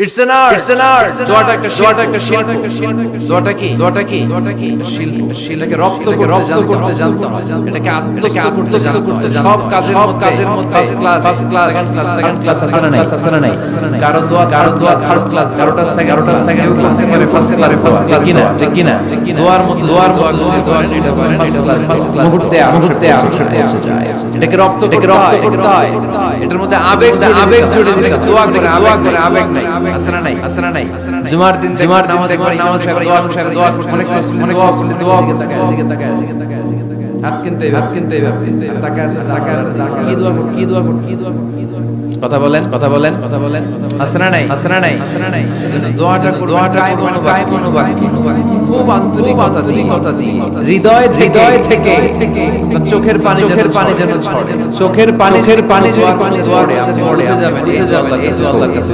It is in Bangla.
It's an art. It's an art. দোয়াটা একটা শিল্প। দোয়াটা কি? শিল্পকে রপ্ত করতে জানতে হয়। এটাকে আত্মস্থ করতে সব কাজের মধ্যে ফার্স্ট ক্লাস, সেকেন্ড ক্লাস আছে না নাই? কারো দোয়া থার্ড ক্লাস, কারোটা সেকেন্ড ক্লাস, একেবারে ফার্স্ট ক্লাস কিনা? দোয়ার মধ্যে দোয়া এটা ফার্স্ট ক্লাস মুহূর্তে পৌঁছে যায়। এটাকে রপ্ত করতে হয়। এটার মধ্যে আবেগ জুড়ে দিলে দোয়া করে আবেগ নাই। আসনা নাই। জুমার দিন নামাজ পড়ে ইমাম সাহেব দোয়া করতে দোয়া দিকে তাকায়। হাত কিনতে টাকা কি দোয়া কথা বলেন আসনা নাই। এজন্য দোয়াটা খুব আন্তরিকতা দিয়ে হৃদয় থেকে চোখের পানি যেন ঝরে। চোখের পানি যদি দোয়া করে আপনি পড়ে যাবেন। এই যে আল্লাহর কাছে